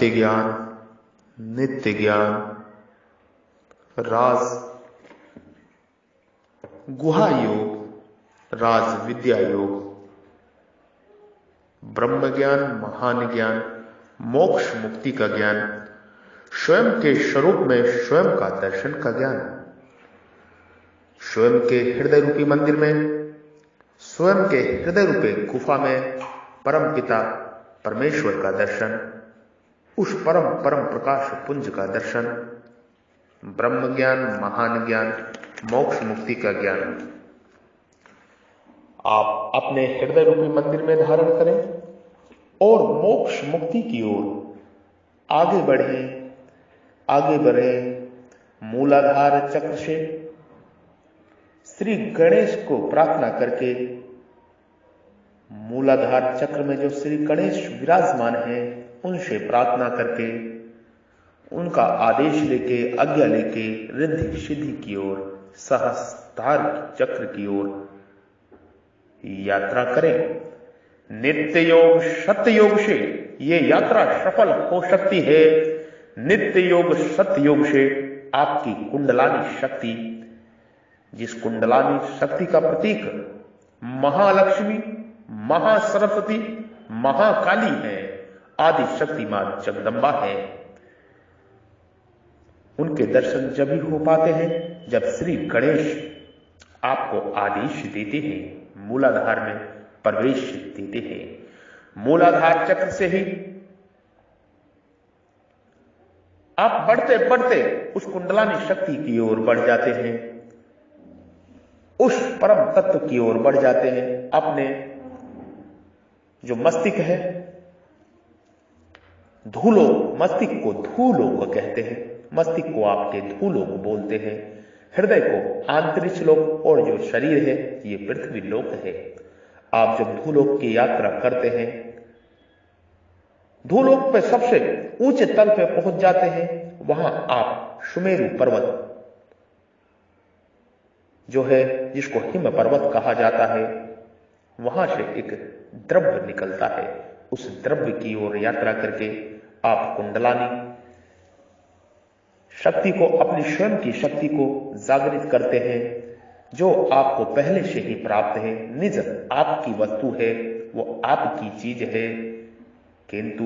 सत्य ज्ञान, नित्य ज्ञान, राज गुहा योग, राज विद्या योग, ब्रह्म ज्ञान, महान ज्ञान, मोक्ष मुक्ति का ज्ञान, स्वयं के स्वरूप में स्वयं का दर्शन का ज्ञान, स्वयं के हृदय रूपी मंदिर में, स्वयं के हृदय रूपी गुफा में परम पिता परमेश्वर का दर्शन, उस परम प्रकाश पुंज का दर्शन, ब्रह्म ज्ञान, महान ज्ञान, मोक्ष मुक्ति का ज्ञान आप अपने हृदय रूपी मंदिर में धारण करें और मोक्ष मुक्ति की ओर आगे बढ़ें। मूलाधार चक्र से श्री गणेश को प्रार्थना करके, मूलाधार चक्र में जो श्री गणेश विराजमान हैं उनसे प्रार्थना करके, उनका आदेश लेके, आज्ञा लेके रिद्धि सिद्धि की ओर, सहस्त्रार चक्र की ओर यात्रा करें। नित्य योग सत्य योग से ये यात्रा सफल हो सकती है। नित्य योग सत्य योग से आपकी कुंडलानी शक्ति, जिस कुंडलानी शक्ति का प्रतीक महालक्ष्मी, महासरस्वती, महाकाली है, आदि शक्ति मां जगदंबा है, उनके दर्शन जब ही हो पाते हैं जब श्री गणेश आपको आदेश देते हैं, मूलाधार में प्रवेश देते हैं। मूलाधार चक्र से ही आप बढ़ते बढ़ते उस कुंडलानी शक्ति की ओर बढ़ जाते हैं, उस परम तत्व की ओर बढ़ जाते हैं। अपने जो मस्तिष्क है, धूलो, मस्तिष्क को धूलोक कहते हैं, मस्तिष्क को आपके धूलोक बोलते हैं, हृदय को अंतरिक्ष लोक और जो शरीर है ये पृथ्वी लोक है। आप जब धूलोक की यात्रा करते हैं, धूलोक पे सबसे ऊंचे तल पे पहुंच जाते हैं, वहां आप सुमेरु पर्वत जो है, जिसको हिम पर्वत कहा जाता है, वहां से एक द्रव्य निकलता है। उस द्रव्य की ओर यात्रा करके आप कुंडलानी शक्ति को, अपनी स्वयं की शक्ति को जागृत करते हैं, जो आपको पहले से ही प्राप्त है। निज आपकी वस्तु है, वो आपकी चीज है, किंतु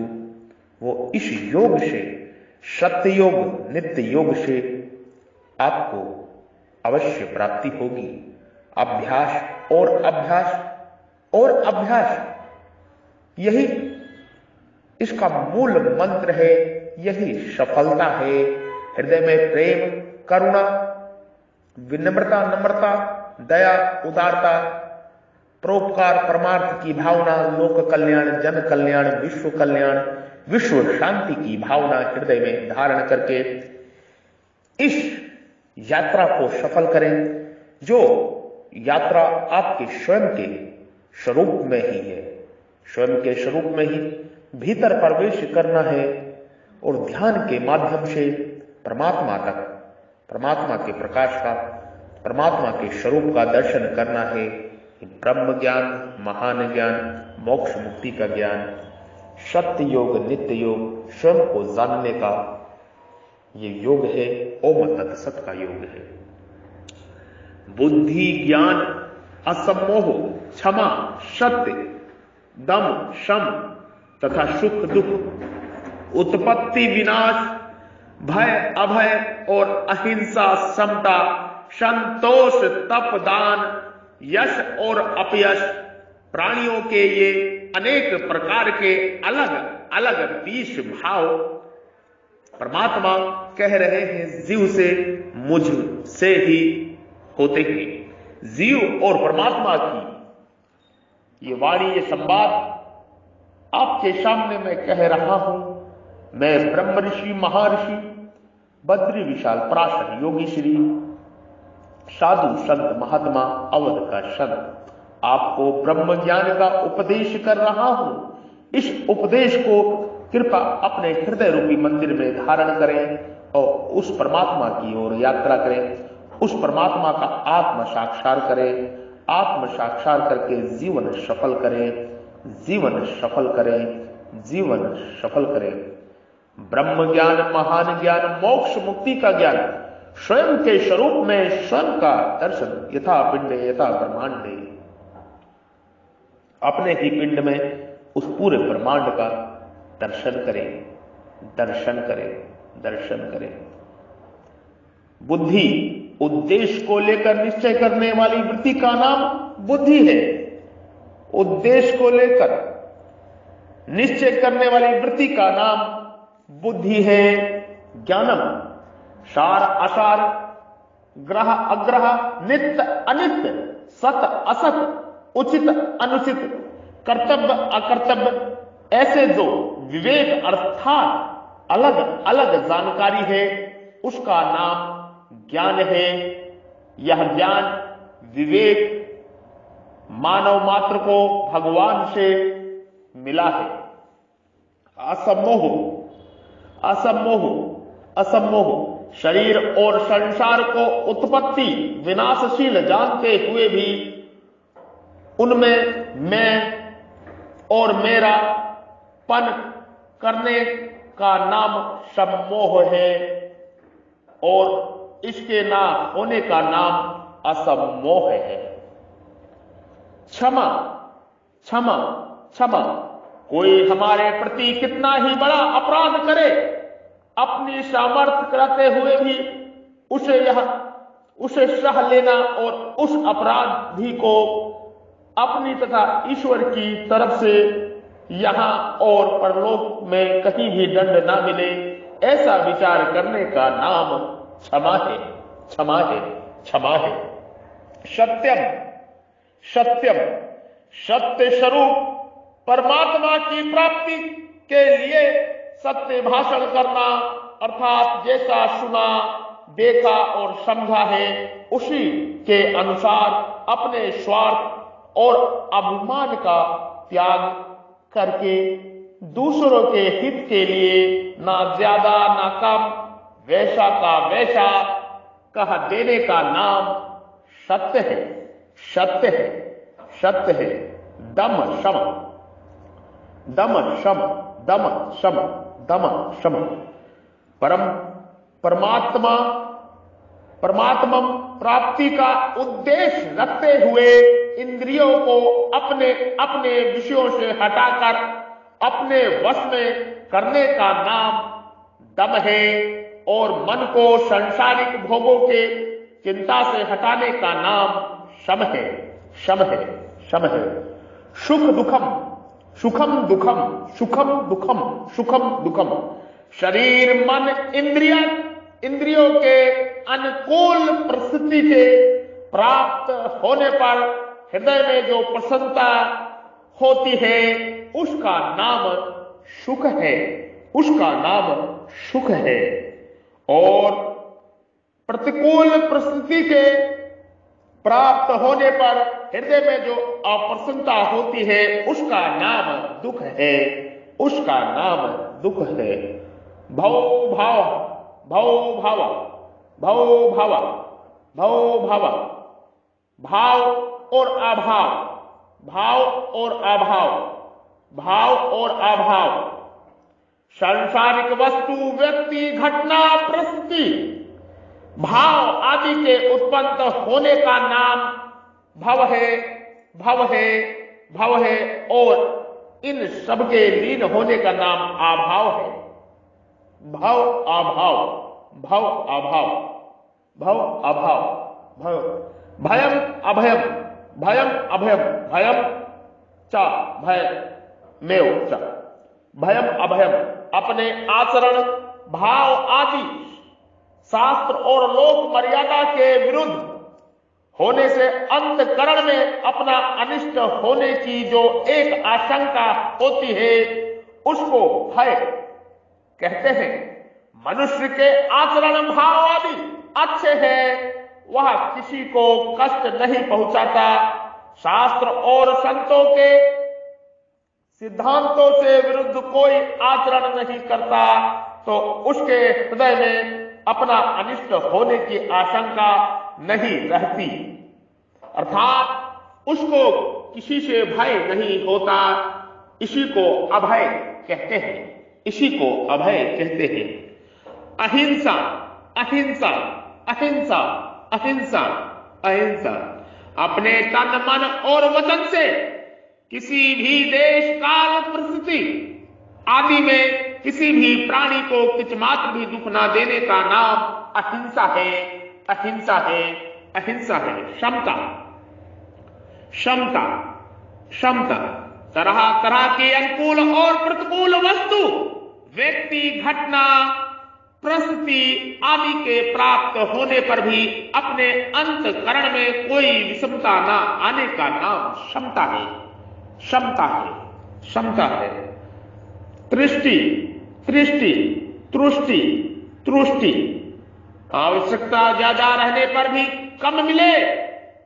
वो इस योग से, सत्य योग, नित्य योग से आपको अवश्य प्राप्ति होगी। अभ्यास और अभ्यास और अभ्यास, यही इसका मूल मंत्र है, यही सफलता है। हृदय में प्रेम, करुणा, विनम्रता, नम्रता, दया, उदारता, परोपकार, परमार्थ की भावना, लोक कल्याण, जन कल्याण, विश्व शांति की भावना हृदय में धारण करके इस यात्रा को सफल करें। जो यात्रा आपके स्वयं के स्वरूप में ही है, स्वयं के स्वरूप में ही भीतर प्रवेश करना है और ध्यान के माध्यम से परमात्मा तक, परमात्मा के प्रकाश का, परमात्मा के स्वरूप का दर्शन करना है। ब्रह्म ज्ञान, महान ज्ञान, मोक्ष मुक्ति का ज्ञान, सत्य योग, नित्य योग, स्वयं को जानने का ये योग है, ओम तत्सत का योग है। बुद्धि, ज्ञान, असम्मोह, क्षमा, सत्य, दम, शम तथा सुख दुख, उत्पत्ति विनाश, भय अभय और अहिंसा, समता, संतोष, तप, दान, यश और अपयश, प्राणियों के ये अनेक प्रकार के अलग अलग 20 भाव परमात्मा कह रहे हैं जीव से, मुझ से ही होते हैं। जीव और परमात्मा की ये वाणी, ये संवाद आपके सामने मैं कह रहा हूं। मैं ब्रह्म ऋषि, महर्षि बद्री विशाल पराशर योगी श्री साधु संत महात्मा अवध का संत आपको ब्रह्म ज्ञान का उपदेश कर रहा हूं। इस उपदेश को कृपा अपने हृदय रूपी मंदिर में धारण करें और उस परमात्मा की ओर यात्रा करें, उस परमात्मा का आत्म साक्षात करें। आत्म साक्षात करके जीवन सफल करें, जीवन सफल करें, जीवन सफल करें। ब्रह्म ज्ञान, महान ज्ञान, मोक्ष मुक्ति का ज्ञान, स्वयं के स्वरूप में स्वयं का दर्शन, यथा पिंडे यथा ब्रह्मांडे, अपने ही पिंड में उस पूरे ब्रह्मांड का दर्शन करें, दर्शन करें, दर्शन करें। बुद्धि, उद्देश्य को लेकर निश्चय करने वाली वृत्ति का नाम बुद्धि है। उद्देश्य को लेकर निश्चय करने वाली वृत्ति का नाम बुद्धि है। ज्ञानम, सार असार, ग्रह अग्रह, नित्य अनित्य, सत असत, उचित अनुचित, कर्तव्य अकर्तव्य, ऐसे जो विवेक अर्थात अलग अलग जानकारी है, उसका नाम ज्ञान है। यह ज्ञान, विवेक मानव मात्र को भगवान से मिला है। असम्मोह, असम्मोह, असम्मोह, शरीर और संसार को उत्पत्ति विनाशशील जानते हुए भी उनमें मैं और मेरा पन करने का नाम सम्मोह है, और इसके ना होने का नाम असम्मोह है। क्षमा, क्षमा, क्षमा, कोई हमारे प्रति कितना ही बड़ा अपराध करे, अपनी सामर्थ्य करते हुए भी उसे सह लेना और उस अपराधी को अपनी तथा ईश्वर की तरफ से यहां और परलोक में कहीं भी दंड ना मिले, ऐसा विचार करने का नाम क्षमा है, क्षमा है, क्षमा है। सत्यम, सत्यम, सत्य स्वरूप परमात्मा की प्राप्ति के लिए सत्य भाषण करना, अर्थात जैसा सुना, देखा और समझा है उसी के अनुसार अपने स्वार्थ और अभिमान का त्याग करके दूसरों के हित के लिए ना ज्यादा ना कम, वैसा का वैसा कह देने का नाम सत्य है, सत्य है, सत्य है। दम शम, दम शम, दम शम, दम शम। परमात्मा प्राप्ति का उद्देश्य रखते हुए इंद्रियों को अपने अपने विषयों से हटाकर अपने वश में करने का नाम दम है, और मन को सांसारिक भोगों के चिंता से हटाने का नाम शम है, शम है, शम है। सुख दुखम, सुखम दुखम, सुखम दुखम, सुखम दुखम। शरीर मन इंद्रियों के अनुकूल परिस्थिति के प्राप्त होने पर हृदय में जो प्रसन्नता होती है उसका नाम सुख है, उसका नाम सुख है। और प्रतिकूल परिस्थिति के प्राप्त होने पर हृदय में जो अप्रसन्नता होती है उसका नाम दुख है, उसका नाम दुख है। भव भाव, भव भाव, भव भाव, भव भाव, भाव और अभाव, भाव और अभाव, भाव और अभाव। सांसारिक वस्तु, व्यक्ति, घटना, परिस्थिति, भाव आदि के उत्पन्न होने का नाम भव है, भव है, भव है, और इन सब के लीन होने का नाम अभाव है। भव अभाव, भव अभाव, भव अभाव, भव। भयम अभयम, भयम अभयम, भयम च भय मेव च। भयम अभयम, अपने आचरण, भाव आदि शास्त्र और लोक मर्यादा के विरुद्ध होने से अंतकरण में अपना अनिष्ट होने की जो एक आशंका होती है उसको भय कहते हैं। मनुष्य के आचरण, भाव आदि अच्छे हैं, वह किसी को कष्ट नहीं पहुंचाता। शास्त्र और संतों के सिद्धांतों से विरुद्ध कोई आचरण नहीं करता तो उसके हृदय में अपना अनिष्ट होने की आशंका नहीं रहती, अर्थात उसको किसी से भय नहीं होता। इसी को अभय कहते हैं, इसी को अभय कहते हैं। अहिंसा, अहिंसा, अहिंसा, अहिंसा, अहिंसा। अपने तन, मन और वचन से किसी भी देश, काल, परिस्थिति आदि में किसी भी प्राणी को कुछ मात्र भी दुख ना देने का नाम अहिंसा है, अहिंसा है, अहिंसा है। क्षमता, क्षमता, क्षमता। तरह तरह के अनुकूल और प्रतिकूल वस्तु, व्यक्ति, घटना, परिस्थिति आदि के प्राप्त होने पर भी अपने अंतःकरण में कोई विषमता न आने का नाम क्षमता है, क्षमता है, क्षमता है। तृष्टि, तृष्टि, तुष्टि, तुष्टि। आवश्यकता ज्यादा रहने पर भी कम मिले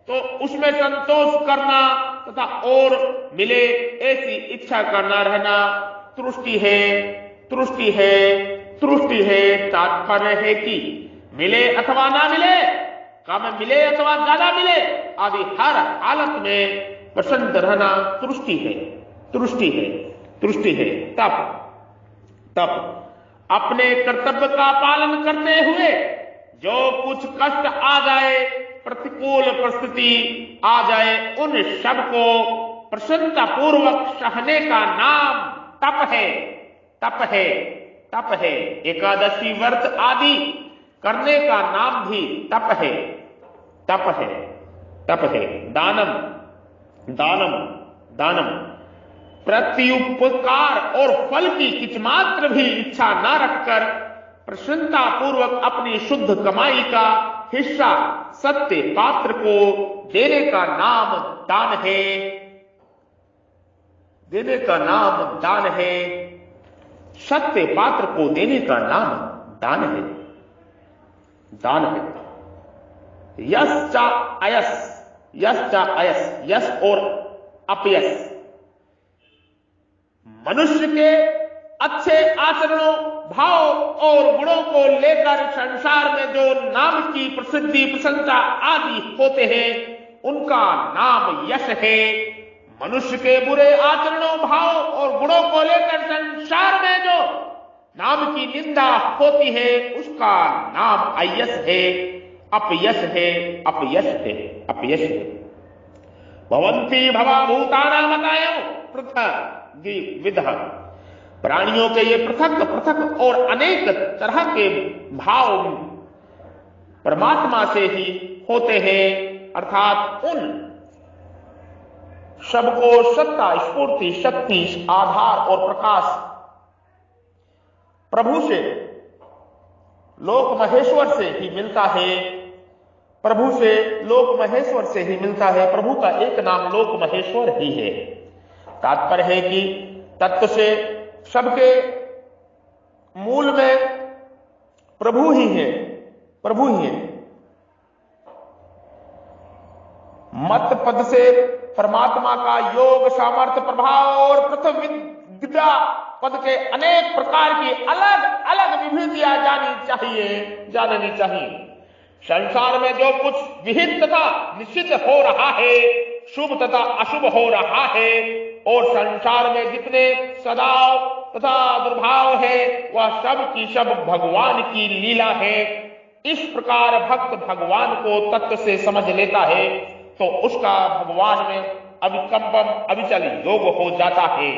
तो उसमें संतोष करना तथा और मिले ऐसी इच्छा करना रहना तुष्टि है, तुष्टि है, तुष्टि है। तात्पर्य है कि मिले अथवा ना मिले, कम मिले अथवा ज्यादा मिले आदि हर हालत में प्रसन्न रहना तुष्टि है, तुष्टि है, तुष्टि है। तप, तप। अपने कर्तव्य का पालन करते हुए जो कुछ कष्ट आ जाए, प्रतिकूल परिस्थिति आ जाए, उन सब को प्रसन्नता पूर्वक सहने का नाम तप है, तप है, तप है। एकादशी व्रत आदि करने का नाम भी तप है, तप है, तप है। दानम, दानम, दानम। प्रत्युपकार और फल की किंच मात्र भी इच्छा न रखकर प्रसन्नता पूर्वक अपनी शुद्ध कमाई का हिस्सा सत्य पात्र को देने का नाम दान है, देने का नाम दान है। सत्य पात्र को देने का नाम दान है, दान है। यश चा अयस, यश चा अयस, यश और अपयश। मनुष्य के अच्छे आचरणों, भाव और गुणों को लेकर संसार में जो नाम की प्रसिद्धि, प्रशंसा आदि होते हैं उनका नाम यश है। मनुष्य के बुरे आचरणों, भाव और गुणों को लेकर संसार में जो नाम की निंदा होती है उसका नाम अयश है, अपयश है, अपयश है, अपयश है। भवन्ति भवा भूतानामकायो पृथक् विधः। प्राणियों के ये पृथक पृथक और अनेक तरह के भाव परमात्मा से ही होते हैं, अर्थात उन सबको सत्ता, स्फूर्ति, शक्ति, आधार और प्रकाश प्रभु से, लोक महेश्वर से ही मिलता है। प्रभु से, लोक महेश्वर से ही मिलता है। प्रभु का एक नाम लोक महेश्वर ही है। तात्पर्य है कि तत्व से सबके मूल में प्रभु ही है, प्रभु ही है। मत पद से परमात्मा का योग, सामर्थ्य, प्रभाव और प्रथम विद्या पद के अनेक प्रकार की अलग अलग विभूतियां जाननी चाहिए। संसार में जो कुछ विहित तथा निश्चित हो रहा है, शुभ तथा अशुभ हो रहा है, और संसार में जितने सदाव तथा दुर्भाव है वह सब की सब भगवान की लीला है। इस प्रकार भक्त भगवान को तत्व से समझ लेता है तो उसका भगवान में अविकंपम अविचल योग हो जाता है।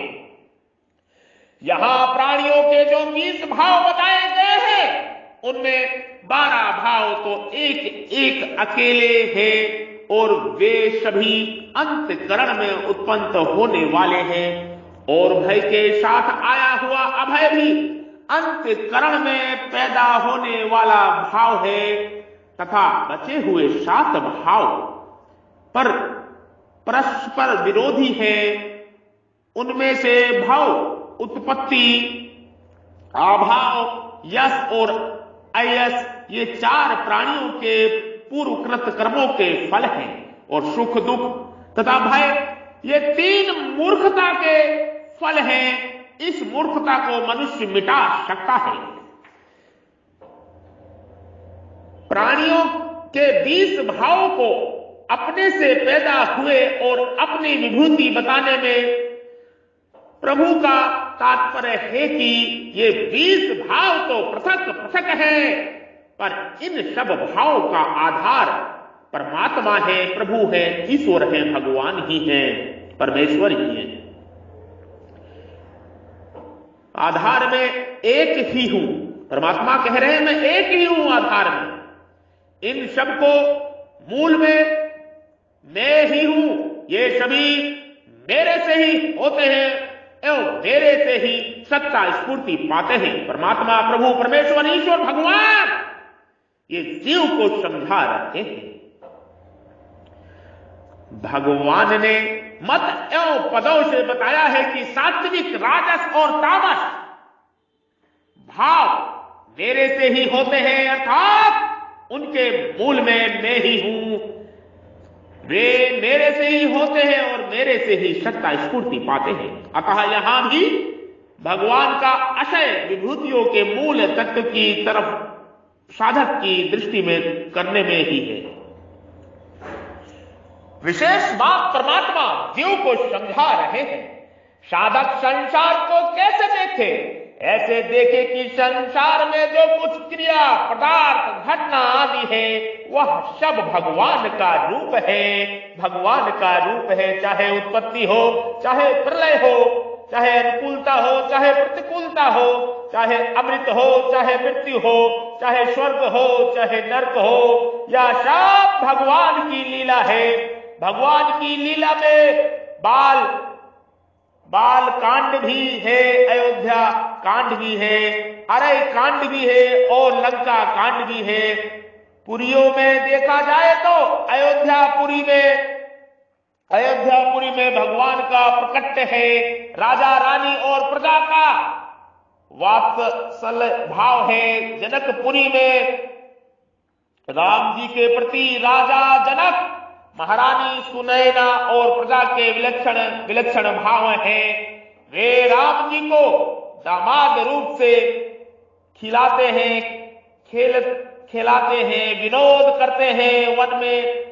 यहां प्राणियों के जो 20 भाव बताए गए हैं उनमें 12 भाव तो एक एक अकेले हैं और वे सभी अंतःकरण में उत्पन्न होने वाले हैं। और भय के साथ आया हुआ अभय भी अंतःकरण में पैदा होने वाला भाव है तथा बचे हुए 7 भाव पर परस्पर विरोधी है। उनमें से भाव उत्पत्ति, अभाव, यश और अयश ये 4 प्राणियों के पूर्वकृत कर्मों के फल हैं। और सुख, दुख तथा भय ये 3 मूर्खता के फल हैं। इस मूर्खता को मनुष्य मिटा सकता है। प्राणियों के 20 भावों को अपने से पैदा हुए और अपनी विभूति बताने में प्रभु का तात्पर्य है कि ये 20 भाव तो पृथक पृथक है, पर इन सब भावों का आधार परमात्मा है, प्रभु है, ईश्वर है, भगवान ही है, परमेश्वर ही है। आधार में एक ही हूं, परमात्मा कह रहे हैं मैं एक ही हूं आधार में। इन सब को मूल में मैं ही हूं, ये सभी मेरे से ही होते हैं एवं मेरे से ही सत्ता स्फूर्ति पाते हैं। परमात्मा, प्रभु, परमेश्वर, ईश्वर, भगवान ये जीव को समझा रहे हैं। भगवान ने मत एवं पदों से बताया है कि सात्विक, राजस और तामस भाव मेरे से ही होते हैं, अर्थात उनके मूल में मैं ही हूं। वे मेरे से ही होते हैं और मेरे से ही सत्ता स्फूर्ति पाते हैं। अतः यहां भी भगवान का आशय विभूतियों के मूल तत्व की तरफ साधक की दृष्टि में करने में ही है। विशेष बात परमात्मा जीव को समझा रहे हैं। साधक संसार को कैसे देखे? ऐसे देखे कि संसार में जो कुछ क्रिया, पदार्थ, घटना आदि है वह सब भगवान का रूप है, भगवान का रूप है। चाहे उत्पत्ति हो, चाहे प्रलय हो, चाहे अनुकूलता हो, चाहे प्रतिकूलता हो, चाहे अमृत हो, चाहे मृत्यु हो, चाहे स्वर्ग हो, चाहे नरक हो, या सब भगवान की लीला है। भगवान की लीला में बाल कांड भी है, अयोध्या कांड भी है, अरय कांड भी है और लंका कांड भी है। पुरियों में देखा जाए तो अयोध्यापुरी में भगवान का प्रकट है। राजा रानी और प्रजा का वात्सल भाव है। जनकपुरी में राम जी के प्रति राजा जनक, महारानी सुनैना और प्रजा के विलक्षण भाव हैं। वे राम जी को दामाद रूप से खिलाते हैं, खिलाते हैं, विनोद करते हैं वन में।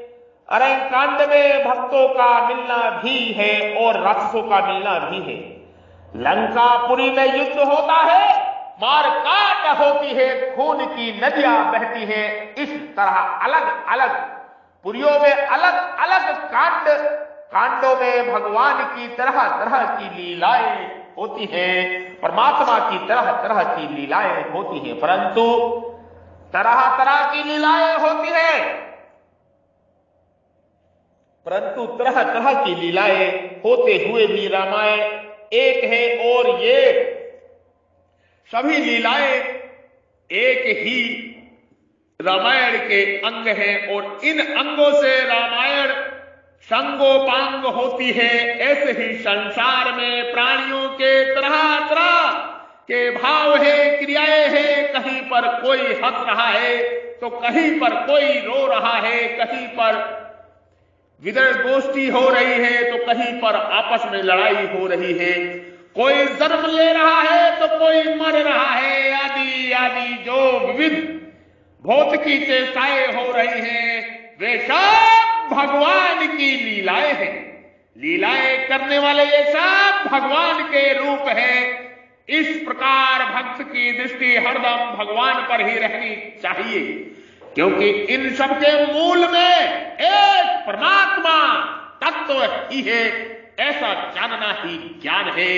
अरण्यकांड में भक्तों का मिलना भी है और राक्षसों का मिलना भी है। लंकापुरी में युद्ध होता है, मार काट होती है, खून की नदियां बहती है। इस तरह अलग अलग पुरियों में अलग अलग कांडों में भगवान की तरह तरह की लीलाएं होती हैं, परमात्मा की तरह तरह की लीलाएं होती हैं। परंतु तरह तरह की लीलाएं होती हैं, परंतु तरह तरह की लीलाएं होते हुए भी रामायण एक है और ये सभी लीलाएं एक ही रामायण के अंग हैं और इन अंगों से रामायण संगोपांग होती है। ऐसे ही संसार में प्राणियों के तरह तरह के भाव है, क्रियाएं हैं। कहीं पर कोई हंस रहा है तो कहीं पर कोई रो रहा है, कहीं पर विदर्भ गोष्ठी हो रही है तो कहीं पर आपस में लड़ाई हो रही है। कोई जन्म ले रहा है तो कोई मर रहा है, आदि आदि जो विविध भौतिकी चेष्टाएं हो रही हैं, वे सब भगवान की लीलाएं हैं। लीलाएं करने वाले ये सब भगवान के रूप हैं। इस प्रकार भक्त की दृष्टि हरदम भगवान पर ही रहनी चाहिए, क्योंकि इन सब के मूल में एक परमात्मा तत्व ही है। ऐसा जानना ही ज्ञान है,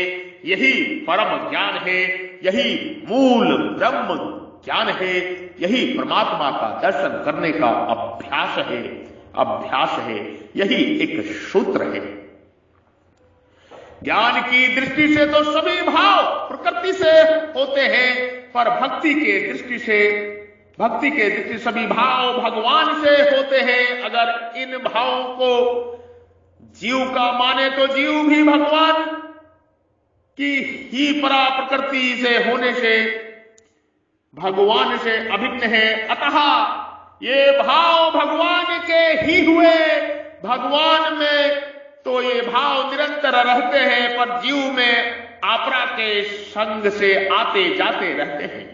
यही परम ज्ञान है, यही मूल ब्रह्म ज्ञान है, यही परमात्मा का दर्शन करने का अभ्यास है, यही एक सूत्र है। ज्ञान की दृष्टि से तो सभी भाव प्रकृति से होते हैं, पर भक्ति के दृष्टि सभी भाव भगवान से होते हैं। अगर इन भावों को जीव का माने तो जीव भी भगवान की ही परा प्रकृति से होने से भगवान से अभिन्न है। अतः ये भाव भगवान के ही हुए। भगवान में तो ये भाव निरंतर रहते हैं, पर जीव में आपरा के संग से आते जाते रहते हैं।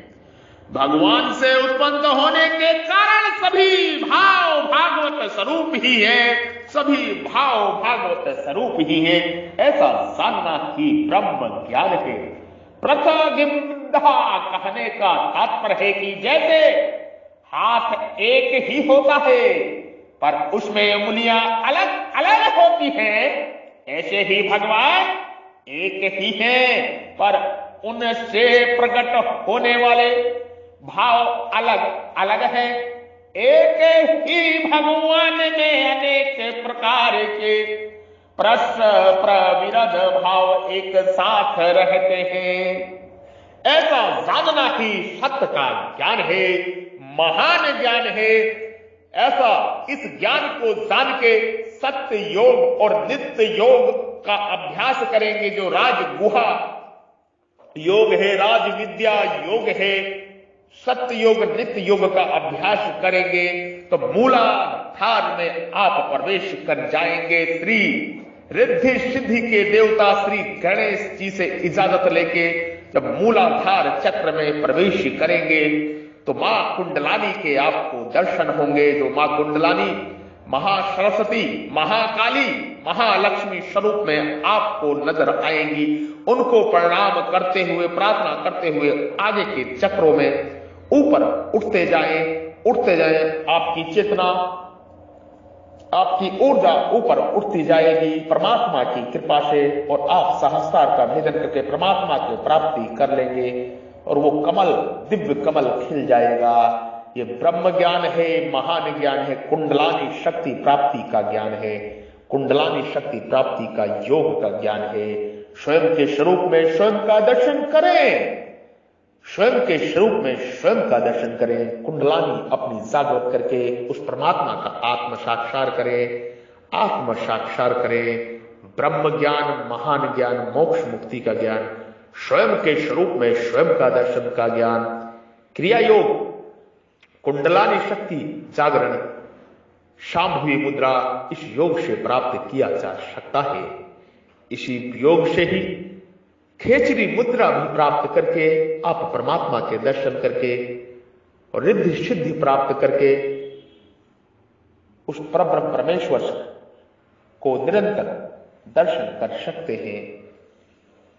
भगवान से उत्पन्न होने के कारण सभी भाव भागवत स्वरूप ही है, सभी भाव भागवत स्वरूप ही है, ऐसा जानना ही ब्रह्म ज्ञान है। प्रतिबिंधा कहने का तात्पर्य है कि जैसे हाथ एक ही होता है पर उसमें उंगलियां अलग अलग होती हैं, ऐसे ही भगवान एक ही हैं पर उनसे प्रकट होने वाले भाव अलग अलग हैं। एक ही भगवान में अनेक प्रकार के प्रविरोध भाव एक साथ रहते हैं, ऐसा जानना ही सत्य का ज्ञान है, महान ज्ञान है। ऐसा इस ज्ञान को जान के सत्य योग और नित्य योग का अभ्यास करेंगे, जो राज गुहा योग है, राज विद्या योग है, सत्य योग नित्य योग का अभ्यास करेंगे तो मूलाधार में आप प्रवेश कर जाएंगे। श्री रिद्धि सिद्धि के देवता श्री गणेश जी से इजाजत लेके जब मूलाधार चक्र में प्रवेश करेंगे तो मां कुंडलानी के आपको दर्शन होंगे। जो मां कुंडलानी महासरस्वती, महाकाली, महालक्ष्मी स्वरूप में आपको नजर आएंगी, उनको प्रणाम करते हुए, प्रार्थना करते हुए आगे के चक्रों में ऊपर उठते जाएं। आपकी चेतना, आपकी ऊर्जा ऊपर उठती जाएगी परमात्मा की कृपा से, और आप सहस्त्रार का भेदन करके परमात्मा की प्राप्ति कर लेंगे और वो कमल, दिव्य कमल खिल जाएगा। ये ब्रह्म ज्ञान है, महान ज्ञान है, कुंडलानी शक्ति प्राप्ति का ज्ञान है, कुंडलानी शक्ति प्राप्ति का योग का ज्ञान है। स्वयं के स्वरूप में स्वयं का दर्शन करें, स्वयं के स्वरूप में स्वयं का दर्शन करें। कुंडलानी अपनी जागृत करके उस परमात्मा का आत्म साक्षात्कार करें, आत्म साक्षात्कार करें। ब्रह्म ज्ञान, महान ज्ञान, मोक्ष मुक्ति का ज्ञान, स्वयं के स्वरूप में स्वयं का दर्शन का ज्ञान, क्रिया योग, कुंडलानी शक्ति जागरण, शांभवी मुद्रा, इस योग से प्राप्त किया जा सकता है। इसी योग से ही खेचरी मुद्रा भी प्राप्त करके आप परमात्मा के दर्शन करके और रिद्धि सिद्धि प्राप्त करके उस परब्रह्म परमेश्वर को निरंतर दर्शन कर सकते हैं।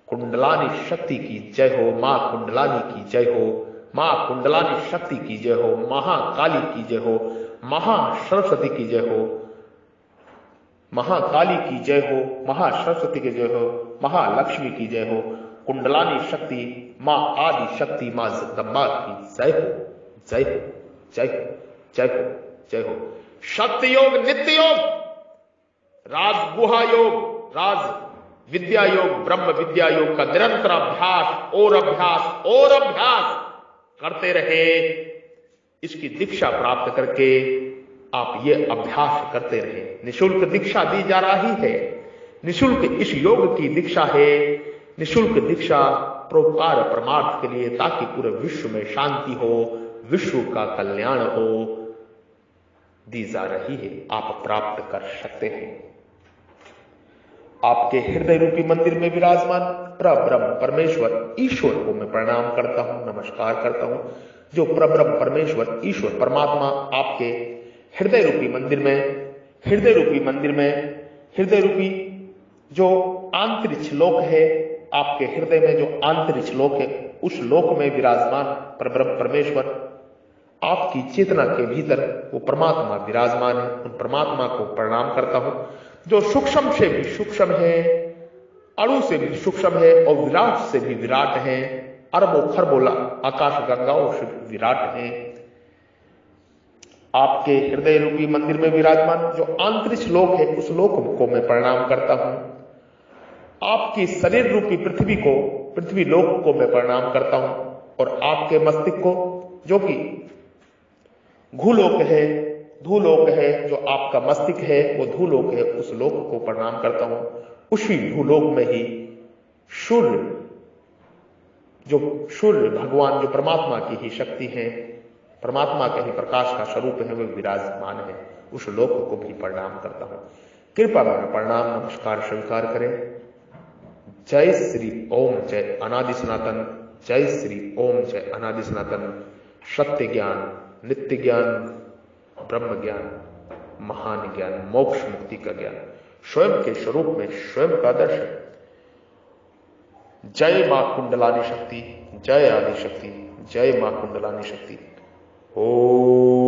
कुंडलानी शक्ति की जय हो, मां कुंडलानी की जय हो, मां कुंडलानी शक्ति की जय हो, महाकाली की जय हो, महासरस्वती की जय हो, महाकाली की जय हो, महासरस्वती की जय हो, महालक्ष्मी की जय हो, कुंडलानी शक्ति, मां आदि शक्ति, मां जगदम्बा की जय हो, जय हो, जय हो, जय हो, जय हो। सत्य योग, नित्य योग, राज गुहा योग, राज विद्या योग, ब्रह्म विद्या योग का निरंतर अभ्यास और अभ्यास और अभ्यास करते रहे। इसकी दीक्षा प्राप्त करके आप ये अभ्यास करते रहे। निशुल्क दीक्षा दी जा रही है, निशुल्क इस योग की दीक्षा है, निशुल्क दीक्षा परोपकार परमार्थ के लिए, ताकि पूरे विश्व में शांति हो, विश्व का कल्याण हो, दी जा रही है। आप प्राप्त कर सकते हैं। आपके हृदय रूपी मंदिर में विराजमान परब्रह्म परमेश्वर ईश्वर को मैं प्रणाम करता हूं, नमस्कार करता हूं। जो परब्रह्म परमेश्वर ईश्वर परमात्मा आपके हृदय रूपी मंदिर में, हृदय रूपी जो आंतरिक लोक है, आपके हृदय में जो आंतरिक लोक है, उस लोक में विराजमान परब्रह्म परमेश्वर, आपकी चेतना के भीतर वो परमात्मा विराजमान है। उन परमात्मा को प्रणाम करता हूं, जो सूक्ष्म से भी सूक्ष्म है, अणु से भी सूक्ष्म है और विराट से भी विराट है, अरबों खरबों आकाश गंगाओं से विराट है। आपके हृदय रूपी मंदिर में विराजमान जो आंतरिक लोक है, उस लोक को मैं प्रणाम करता हूं। आपकी शरीर रूपी पृथ्वी को, पृथ्वी लोक को मैं प्रणाम करता हूं, और आपके मस्तिष्क को, जो कि घूलोक है, धूलोक है, जो आपका मस्तिष्क है वो धूलोक है, उस लोक को प्रणाम करता हूं। उसी भूलोक में ही सूर्य, जो सूर्य भगवान, जो परमात्मा की ही शक्ति है, परमात्मा के ही प्रकाश का स्वरूप है, वो विराजमान है, उस लोक को भी प्रणाम करता हूं। कृपा कर प्रणाम नमस्कार स्वीकार करें। जय श्री ओम, जय अनादि सनातन, जय श्री ओम, जय अनादि सनातन। सत्य ज्ञान, नित्य ज्ञान, ब्रह्म ज्ञान। महान ज्ञान, मोक्ष मुक्ति का ज्ञान, स्वयं के स्वरूप में स्वयं का दर्शन। जय मां कुंडलानी शक्ति, जय आदि शक्ति, जय मां कुंडलानी शक्ति। ओम।